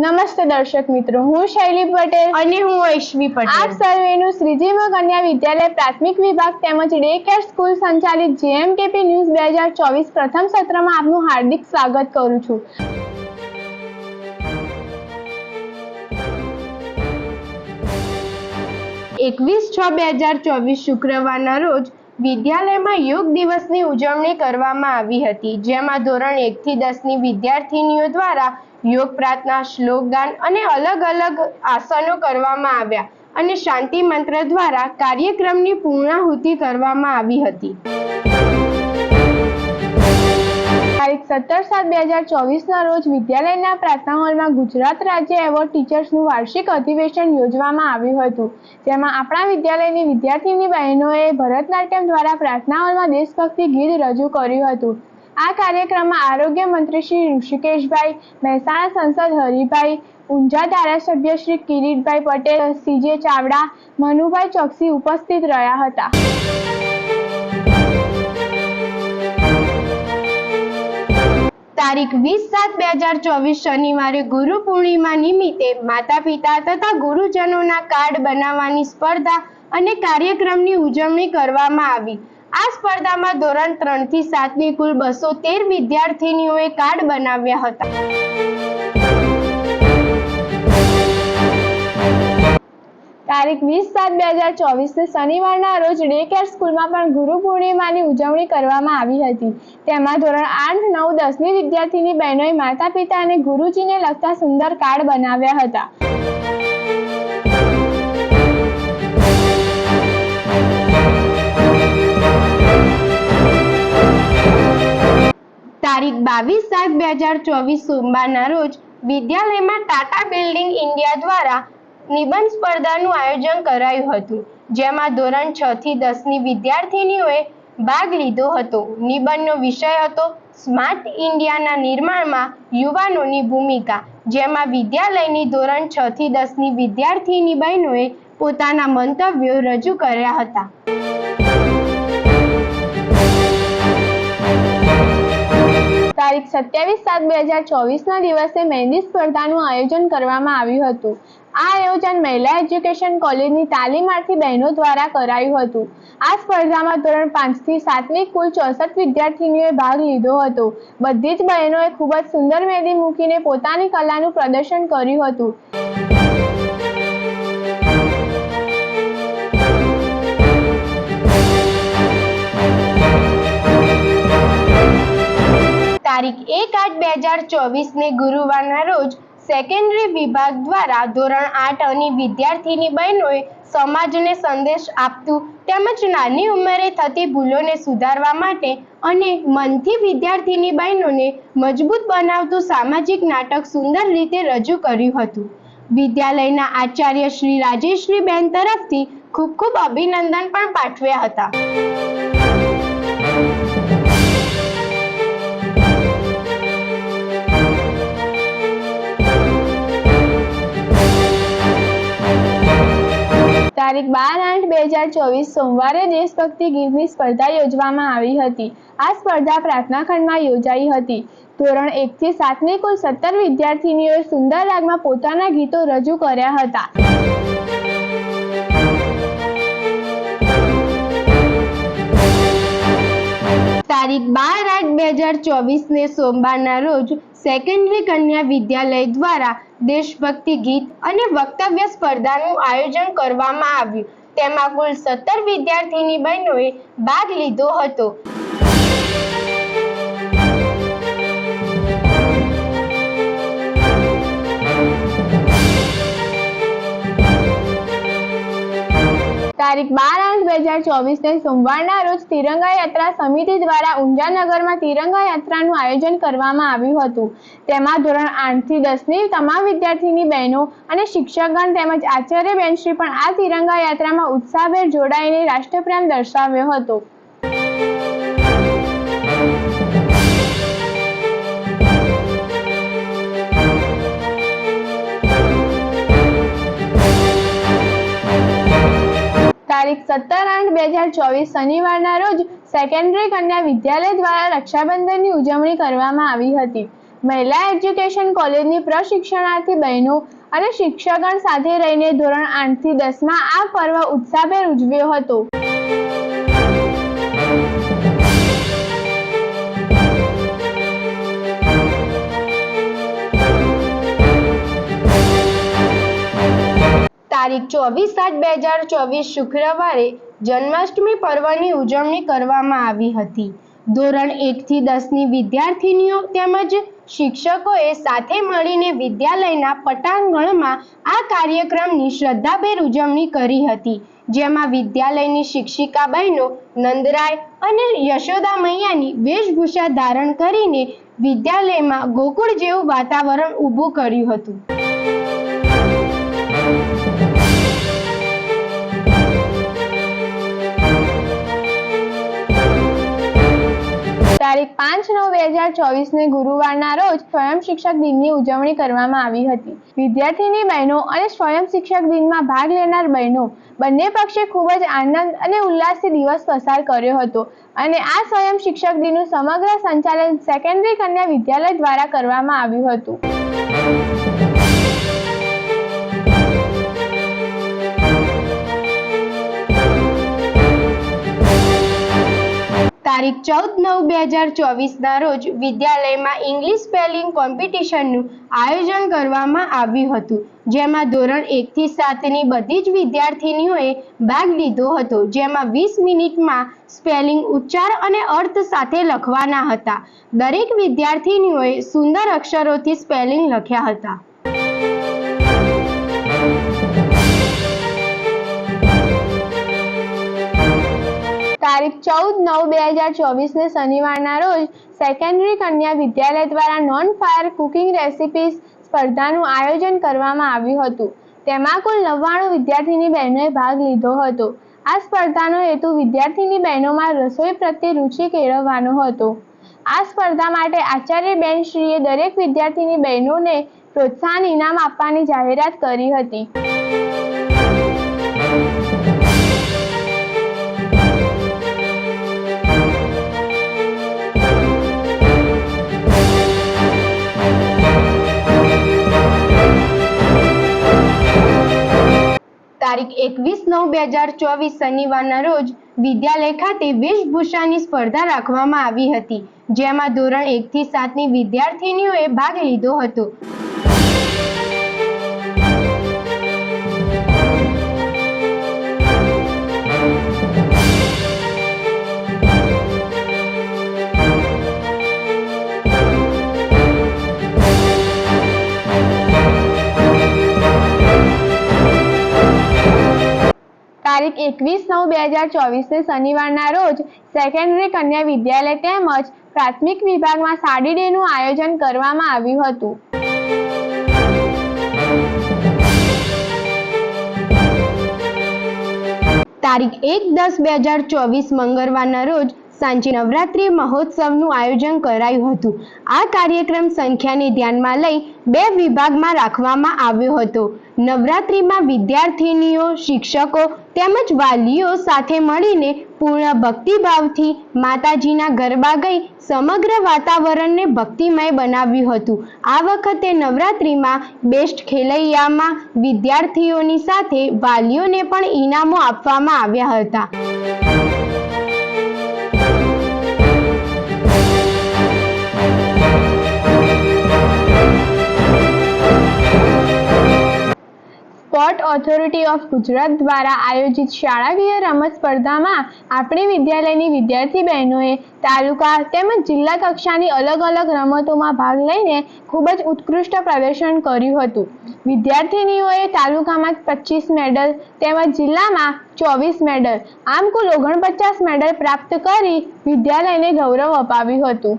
નમસ્તે દર્શક મિત્રો, હું શૈલી પટેલ અને હું ઐશ્વી પટેલ આપ સર્વેનું શ્રીજીવ કન્યા વિદ્યાલય પ્રાથમિક વિભાગ તેમજ ડે કેર સ્કૂલ સંચાલિત જેએમકેપી ન્યૂઝ 2024 પ્રથમ સત્રમાં આપનું હાર્દિક સ્વાગત કરું છું। શુક્રવારના રોજ વિદ્યાલયમાં યોગ દિવસની ઉજવણી કરવામાં આવી હતી, જેમાં ધોરણ 1 થી 10 ની વિદ્યાર્થીનીઓ દ્વારા યોગ પ્રાર્થના, શ્લોક ગાન અને અલગ અલગ આસનો કરવામાં આવ્યા અને શાંતિ મંત્ર દ્વારા કાર્યક્રમની પૂર્ણાહુતિ કરવામાં આવી હતી। તારીખ 17/7/2024 રોજ વિદ્યાલયના પ્રાર્થના હોલમાં ગુજરાત રાજ્ય એવોર્ડ ટીચર્સનું વાર્ષિક અધિવેશન યોજવામાં આવ્યું હતું, જેમાં આપણા વિદ્યાલયની વિદ્યાર્થીની બહેનોએ ભરતનાટ્યમ દ્વારા પ્રાર્થના હોલમાં દેશભક્તિ ગીત રજૂ કર્યું હતું। આ કાર્યક્રમમાં આરોગ્ય મંત્રી શ્રી ઋષિકેશભાઈ, મહેસાણા સાંસદ હરિભાઈ, ઊંઝા ધારાસભ્ય શ્રી કિરીટભાઈ પટેલ, સીજે ચાવડા, મનુભાઈ ચોકસી ઉપસ્થિત રહ્યા હતા। તારીખ 20/7/2024 શનિવારે ગુરુ પૂર્ણિમા નિમિત્તે માતા પિતા તથા ગુરુજનોના કાર્ડ બનાવવાની સ્પર્ધા અને કાર્યક્રમની ઉજવણી કરવામાં આવી। આ સ્પર્ધામાં ધોરણ 3 થી 7 ની કુલ 213 વિદ્યાર્થીનીઓએ કાર્ડ બનાવ્યા હતા। તારીખ 20/7/2024 શનિવારના રોજ ડે કેર સ્કૂલમાં પણ ગુરુ પૂર્ણિમાની ઉજવણી કરવામાં આવી હતી। તેમાં ધોરણ 8, 9, 10 ની વિદ્યાર્થીની બહેનોએ માતા પિતા અને ગુરુજીને લગતા સુંદર કાર્ડ બનાવ્યા હતા। તારીખ 22/7/2024 સોમવારના રોજ વિદ્યાલયમાં ટાટા બિલ્ડિંગ ઇન્ડિયા દ્વારા નિબંધ સ્પર્ધાનું આયોજન કરાયું હતું, જેમાં ધોરણ 6 થી 10 ની વિદ્યાર્થીનીઓએ ભાગ લીધો હતો। નિબંધનો વિષય હતો સ્માર્ટ ઇન્ડિયાના નિર્માણમાં યુવાનોની ભૂમિકા, જેમાં વિદ્યાલયની ધોરણ 6 થી 10 ની વિદ્યાર્થીની બહેનોએ પોતાના મંતવ્યો રજૂ કર્યા હતા। તારીખ 27/7/2024 દિવસે મહેંદી સ્પર્ધાનું આયોજન કરવામાં આવ્યું હતું। આ આયોજન મહિલા એજ્યુકેશન કોલેજની તાલીમાર્થી બહેનો દ્વારા કરાયું હતું। આ સ્પર્ધામાં ધોરણ 5 થી 7 ની કુલ 64 વિદ્યાર્થીનીઓએ ભાગ લીધો હતો। બધી જ બહેનોએ ખૂબ જ સુંદર મહેંદી મૂકીને પોતાની કલાનું પ્રદર્શન કર્યું હતું। તારીખ 1/8/2024 ને ગુરુવારના રોજ સેકન્ડરી વિભાગ દ્વારા ધોરણ 8 ની વિદ્યાર્થીની બહેનોએ સમાજને સંદેશ આપતું તેમજ નાની ઉંમરે થતી ભૂલોને સુધારવા માટે અને મનથી વિદ્યાર્થીની બહેનોને મજબૂત બનાવતું સામાજિક નાટક સુંદર રીતે રજૂ કર્યું હતું। વિદ્યાલયના આચાર્ય શ્રી રાજેશ્રીબેન તરફથી ખૂબ ખૂબ અભિનંદન પણ પાઠવ્યા હતા। તારીખ 12/8/2024 સોમવારે દેશભક્તિ ગીતની સ્પર્ધા યોજવામાં આવી હતી। આ સ્પર્ધા પ્રાર્થના ખંડમાં યોજાઈ હતી। ધોરણ 1 થી 7 ની કુલ 17 વિદ્યાર્થીનીઓએ સુંદર રાગમાં પોતાના ગીતો રજૂ કર્યા હતા। તારીખ 12/8/2024 ને સોમવારના રોજ સેકન્ડરી કન્યા વિદ્યાલય દ્વારા દેશભક્તિ ગીત અને વક્તવ્ય સ્પર્ધાનું આયોજન કરવામાં આવ્યું। તેમાં કુલ 17 વિદ્યાર્થીની બહેનોએ ભાગ લીધો હતો। તારીખ 12/8/2024 ને સોમવારના રોજ તિરંગા યાત્રા સમિતિ દ્વારા ઊંઝા નગરમાં તિરંગા યાત્રાનું આયોજન કરવામાં આવ્યું હતું। તેમાં ધોરણ 8 થી 10 ની તમામ વિદ્યાર્થીની બહેનો અને શિક્ષકગણ તેમજ આચાર્યબેનશ્રી પણ આ તિરંગા યાત્રામાં ઉત્સાહભેર જોડાઈને રાષ્ટ્રપ્રેમ દર્શાવ્યો હતો। તારીખ 17/8/2024 શનિવારના રોજ સેકન્ડરી કન્યા વિદ્યાલય દ્વારા રક્ષાબંધનની ઉજવણી કરવામાં આવી હતી। મહિલા એજ્યુકેશન કોલેજની પ્રશિક્ષણાર્થી બહેનો અને શિક્ષકગણ સાથે રહીને ધોરણ 8 થી 10 માં આ પર્વ ઉત્સાહભેર ઉજવ્યો હતો. તારીખ 24/7/2024 શુક્રવારે જન્માષ્ટમી પર્વની ઉજવણી કરવામાં આવી હતી. ધોરણ 1 થી 10 ની વિદ્યાર્થીનીઓ તેમજ શિક્ષકોએ સાથે મળીને વિદ્યાલયના પટાંગણમાં આ કાર્યક્રમની શ્રદ્ધાભેર ઉજવણી કરી હતી, જેમાં વિદ્યાલયની શિક્ષિકા બહેનો નંદરાય અને યશોદા મૈયાની વેશભૂષા ધારણ કરીને વિદ્યાલયમાં ગોકુળ જેવું વાતાવરણ ઊભું કર્યું હતું. તારીખ 5/9/2024 ને ગુરુવારના રોજ સ્વયં શિક્ષક દિનની ઉજવણી કરવામાં આવી હતી. વિદ્યાર્થીની બહેનો અને સ્વયં શિક્ષક દિનમાં ભાગ લેનાર બહેનો બંને પક્ષે ખૂબ જ આનંદ અને ઉલ્લાસથી દિવસ પસાર કર્યો હતો અને આ સ્વયં શિક્ષક દિનનું સમગ્ર સંચાલન સેકન્ડરી કન્યા વિદ્યાલય દ્વારા કરવામાં આવ્યું હતું. તારીખ 14/9/2024 ના રોજ વિદ્યાલયમાં ઇંગ્લિશ સ્પેલિંગ કોમ્પિટિશનનું આયોજન કરવામાં આવ્યું હતું, જેમાં ધોરણ 1 થી 7 ની બધી જ વિદ્યાર્થીનીઓએ ભાગ લીધો હતો, જેમાં 20 મિનિટમાં સ્પેલિંગ ઉચ્ચાર અને અર્થ સાથે લખવાના હતા. દરેક વિદ્યાર્થીનીઓએ સુંદર અક્ષરોથી સ્પેલિંગ લખ્યા હતા. તારીખ 14/9/2024 ને શનિવારના રોજ સેકન્ડરી કન્યા વિદ્યાલય દ્વારા નોન ફાયર કુકિંગ રેસિપીઝ સ્પર્ધાનું આયોજન કરવામાં આવ્યું હતું. તેમાં કુલ 99 વિદ્યાર્થીની બહેનોએ ભાગ લીધો હતો. આ સ્પર્ધાનો હેતુ વિદ્યાર્થીની બહેનોમાં રસોઈ પ્રત્યે રુચિ કેળવવાનો હતો. આ સ્પર્ધા માટે આચાર્યબેનશ્રીએ દરેક વિદ્યાર્થીની બહેનોને પ્રોત્સાહન ઇનામ આપવાની જાહેરાત કરી હતી. તારીખ 21/9/2024 શનિવારના રોજ વિદ્યાલય ખાતે વેશભૂષાની સ્પર્ધા રાખવામાં આવી હતી, જેમાં ધોરણ 1 થી 7 ની વિદ્યાર્થીનીઓએ ભાગ લીધો હતો. તારીખ 21/9/2024 ને શનિવારના રોજ સેકન્ડરી કન્યા વિદ્યાલય તેમજ પ્રાથમિક વિભાગમાં સાડી ડેનું આયોજન કરવામાં આવ્યું હતું. તારીખ 1/10/2024 મંગળવારના રોજ સાંજે નવરાત્રિ મહોત્સવનું આયોજન કરાયું હતું. આ કાર્યક્રમ સંખ્યાને ધ્યાનમાં લઈ 2 વિભાગમાં રાખવામાં આવ્યો હતો. નવરાત્રિમાં વિદ્યાર્થીનીઓ, શિક્ષકો તેમજ વાલીઓ સાથે મળીને પૂર્ણ ભક્તિભાવથી માતાજીના ગરબા ગાઈ સમગ્ર વાતાવરણને ભક્તિમય બનાવ્યું હતું. આ વખતે નવરાત્રિમાં બેસ્ટ ખેલૈયામાં વિદ્યાર્થીઓની સાથે વાલીઓને પણ ઇનામો આપવામાં આવ્યા હતા. સ્પોર્ટ ઓથોરિટી ઓફ ગુજરાત દ્વારા આયોજિત શાળાકીય રમત સ્પર્ધામાં આપણી વિદ્યાલયની વિદ્યાર્થી બહેનોએ તાલુકા તેમજ જિલ્લા કક્ષાની અલગ અલગ રમતોમાં ભાગ લઈને ખૂબ જ ઉત્કૃષ્ટ પ્રદર્શન કર્યું હતું. વિદ્યાર્થીનીઓએ તાલુકામાં 25 મેડલ તેમજ જિલ્લામાં 24 મેડલ, આમ કુલ 49 મેડલ પ્રાપ્ત કરી વિદ્યાલયને ગૌરવ અપાવ્યું હતું.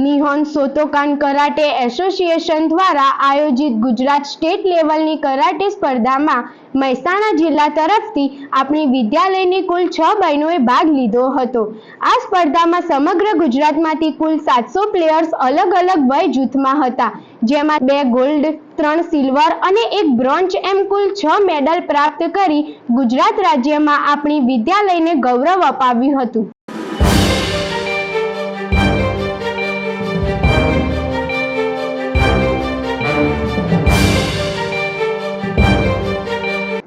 નિહુ નિહોન સોતોકાન કરાટે એસોસિએશન દ્વારા આયોજિત ગુજરાત સ્ટેટ લેવલની કરાટે સ્પર્ધામાં મહેસાણા જિલ્લા તરફથી આપણી વિદ્યાલયની કુલ 6 બહેનોએ ભાગ લીધો હતો. આ સ્પર્ધામાં સમગ્ર ગુજરાતમાંથી કુલ 700 પ્લેયર્સ અલગ અલગ વય જૂથમાં હતા, જેમાં 2 ગોલ્ડ, 3 સિલ્વર અને 1 બ્રોન્ઝ એમ કુલ 6 મેડલ પ્રાપ્ત કરી ગુજરાત રાજ્યમાં આપણી વિદ્યાલયને ગૌરવ અપાવ્યું હતું.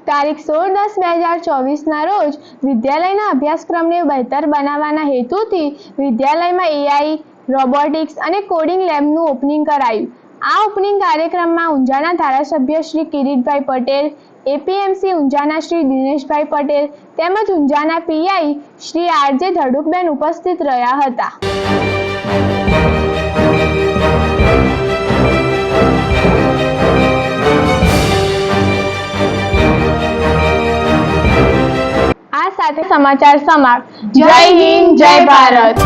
તારીખ 16/10/2024ના રોજ વિદ્યાલયના અભ્યાસક્રમને બહેતર બનાવવાના હેતુથી વિદ્યાલયમાં AI, રોબોટિક્સ અને કોડિંગ લેબનું ઓપનિંગ કરાયું. આ ઓપનિંગ કાર્યક્રમમાં ઊંઝાના ધારાસભ્ય શ્રી કિરીટભાઈ પટેલ, APMC ઊંઝાના શ્રી દિનેશભાઈ પટેલ તેમજ ઊંઝાના PI શ્રી RJ ધડુકબેન ઉપસ્થિત રહ્યા હતા. આ સાથે સમાચાર સમાપ્ત. જય હિન્દ, જય ભારત.